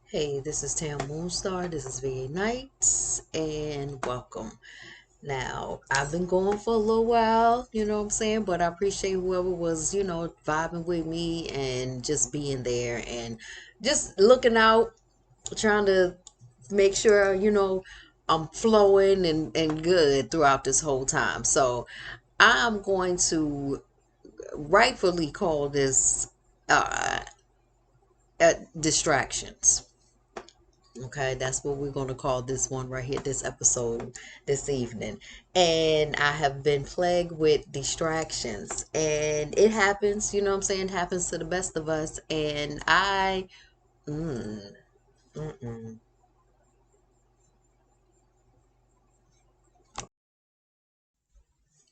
Hey, this is Tam Moonstar. This is VA Nights, and welcome. Now, I've been going for a little while, you know what I'm saying? But I appreciate whoever was, vibing with me and just being there and just looking out, trying to make sure, I'm flowing and good throughout this whole time. So, I'm going to rightfully call this uh, distractions. Okay, that's what we're going to call this one right here, this episode this evening. And I have been plagued with distractions, and it happens, you know what I'm saying? It happens to the best of us. And mm, mm-mm.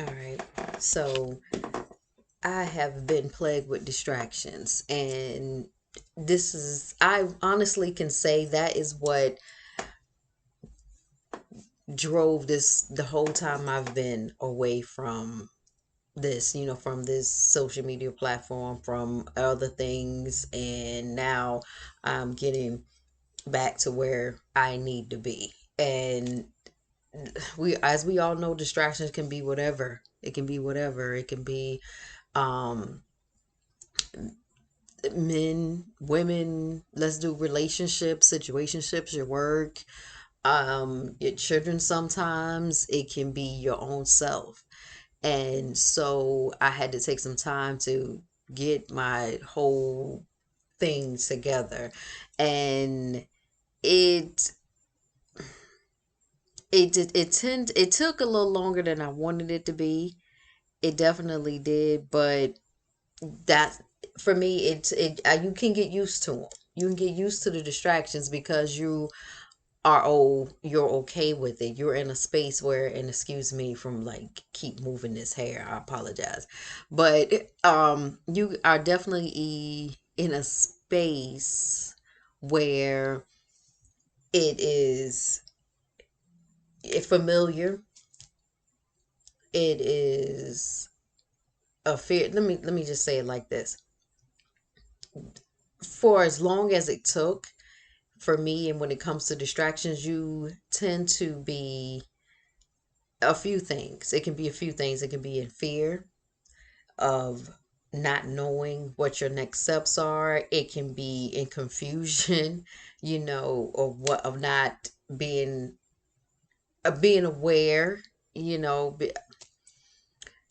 All right. So I have been plagued with distractions, and I honestly can say that is what drove this the whole time I've been away from this, from this social media platform, from other things, and now I'm getting back to where I need to be. And as we all know, distractions can be whatever. It can be whatever. It can be um men, women, let's do relationships, situationships, your work, your children sometimes. It can be your own self. And so I had to take some time to get my whole thing together. And it it took a little longer than I wanted it to be. It definitely did, but that for me you can get used to them. You can get used to the distractions because you're okay with it. You're in a space where, and excuse me from like keep moving this hair, I apologize, but you are definitely in a space where it is familiar. It is a fear. Let me just say it like this: for as long as it took for me, and when it comes to distractions, you tend to be a few things. It can be a few things. It can be in fear of not knowing what your next steps are. It can be in confusion, or what of not being being aware, you know, be,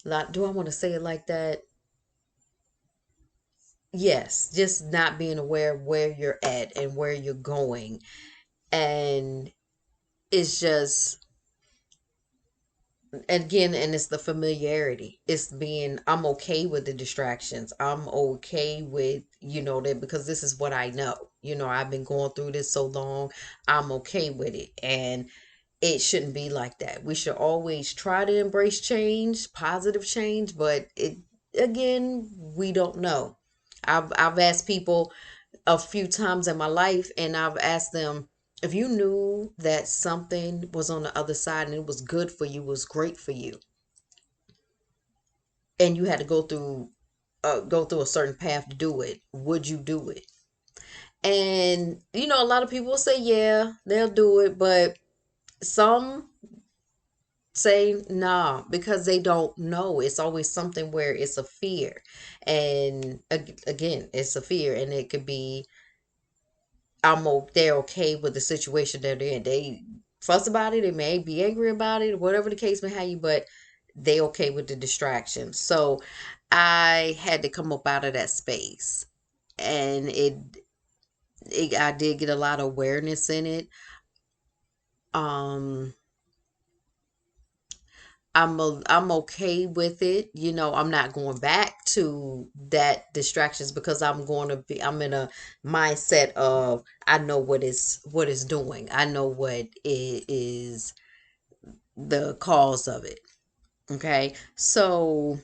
not, do I want to say it like that? Yes, just not being aware of where you're at and where you're going. And it's just, again, and it's the familiarity. It's being, I'm okay with the distractions. I'm okay with, that, because this is what I know. I've been going through this so long. I'm okay with it. And it shouldn't be like that. We should always try to embrace change, positive change, but again, we don't know. I've asked people a few times in my life, and I've asked them, if you knew that something was on the other side and it was good for you, was great for you, and you had to go through a certain path to do it, would you do it? And a lot of people say yeah, they'll do it, but some say nah because they don't know. It's always something where it's a fear, and again, it's a fear, and it could be they're okay with the situation that they're in. They fuss about it, they may be angry about it, whatever the case may have you, but they okay with the distraction. So I had to come up out of that space, and I did get a lot of awareness in it. Um, I'm okay with it. I'm not going back to that distractions because I'm in a mindset of I know what is doing. I know what it is, the cause of it. Okay. So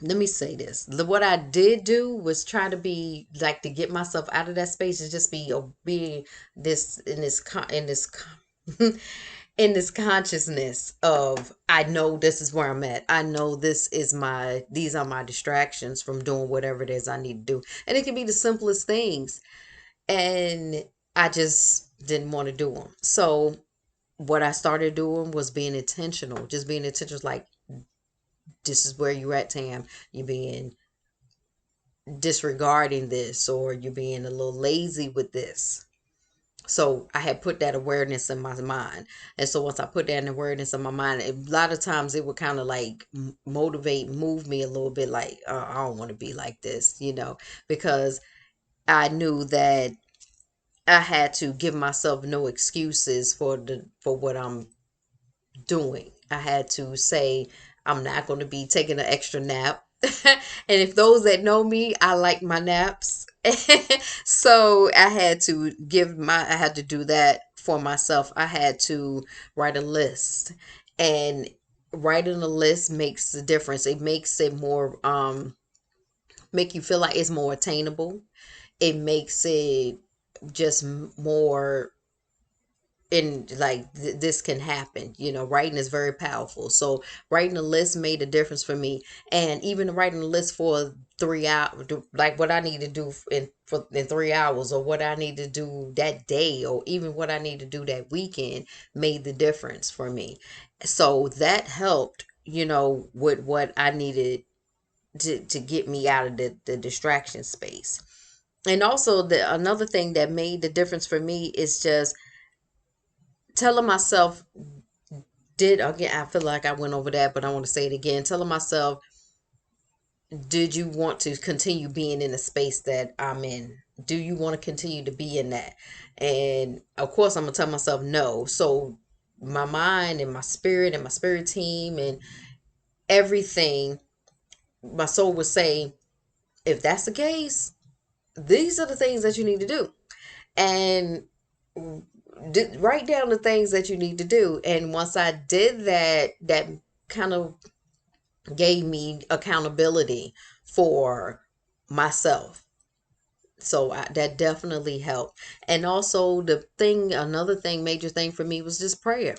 let me say this. What I did do was try to be like, to get myself out of that space, and just be this in this in this consciousness of, I know this is where I'm at. I know these are my distractions from doing whatever it is I need to do. And it can be the simplest things. And I just didn't want to do them. So what I started doing was being intentional, just being intentional. Like, this is where you're at, Tam. You're being disregarding this, or you're being a little lazy with this. So I had put that awareness in my mind. And so once I put that in awareness in my mind, a lot of times it would kind of like motivate, move me a little bit, like, I don't want to be like this, because I knew that I had to give myself no excuses for what I'm doing. I had to say, I'm not going to be taking an extra nap. And if those that know me, I like my naps. So I had to do that for myself. I had to write a list. And writing a list makes a difference. It makes it more, make you feel like it's more attainable. It makes it just more and like this can happen. Writing is very powerful. So writing a list made a difference for me. And even writing a list for 3 hours, like what I need to do in 3 hours, or what I need to do that day, or even what I need to do that weekend, made the difference for me. So that helped, with what I needed to get me out of the distraction space. And also, the another thing that made the difference for me is just telling myself, did again, I feel like I went over that, but I want to say it again. Telling myself, did you want to continue being in the space that I'm in? Do you want to continue to be in that? And of course, I'm going to tell myself no. So my mind and my spirit and my spirit team and everything, my soul would say, if that's the case, these are the things that you need to do. And write down the things that you need to do. And once I did that, that kind of gave me accountability for myself. So that definitely helped. And also another thing, major thing for me was just prayer,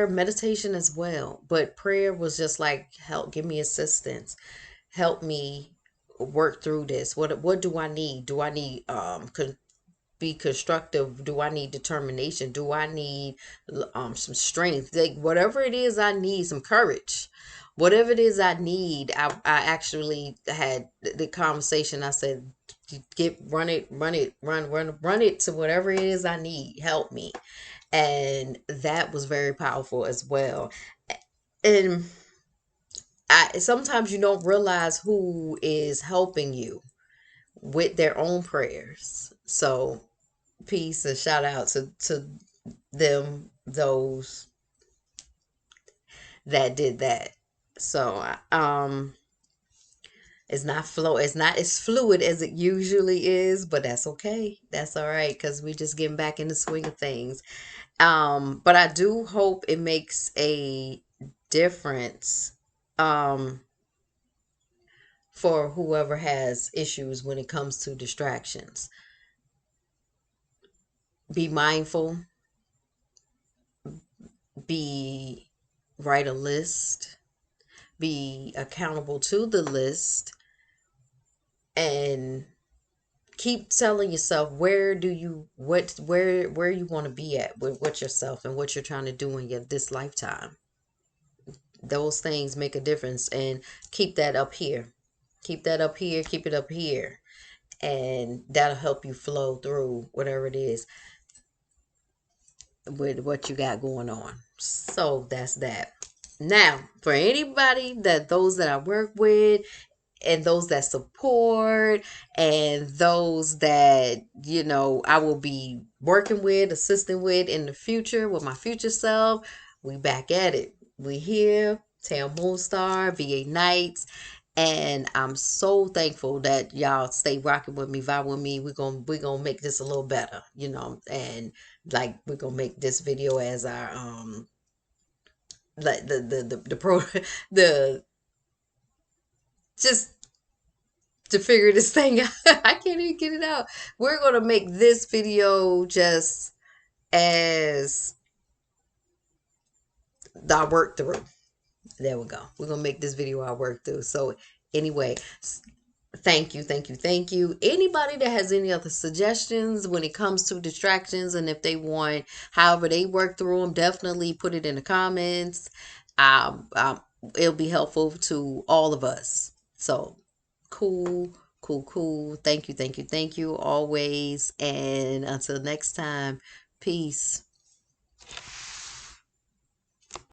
meditation as well. But prayer was just like, help, give me assistance, help me work through this. What do I need? Do I need be constructive? Do I need determination? Do I need some strength? Like, whatever it is I need, some courage. Whatever it is I need, I actually had the conversation. I said, run it to whatever it is I need. Help me. And that was very powerful as well. And sometimes you don't realize who is helping you with their own prayers. So peace and shout out to them, those that did that. So it's not as fluid as it usually is, but that's okay. That's all right, because we're just getting back in the swing of things. But I do hope it makes a difference for whoever has issues when it comes to distractions. Be mindful, be write a list, be accountable to the list, and keep telling yourself where you want to be at with yourself and what you're trying to do in this lifetime. Those things make a difference, and keep that up here. Keep that up here, keep it up here, and that'll help you flow through whatever it is with what you got going on. So that's that. Now, for anybody those that I work with and those that support and those that, I will be working with, assisting with in the future with my future self, we back at it. We here, Tam Moonstar, VA Nights. And I'm so thankful that y'all stay rocking with me, vibe with me. We're gonna make this a little better, and like we're gonna make this video as our like the pro the just to figure this thing out. I can't even get it out. We're gonna make this video just as I work through. There we go. We're gonna make this video I work through. So anyway, Thank you, thank you, thank you. Anybody that has any other suggestions when it comes to distractions, and if they want, however they work through them, definitely put it in the comments. Um, um, it'll be helpful to all of us. So, cool, cool, cool. Thank you, thank you, thank you always. And until next time, peace.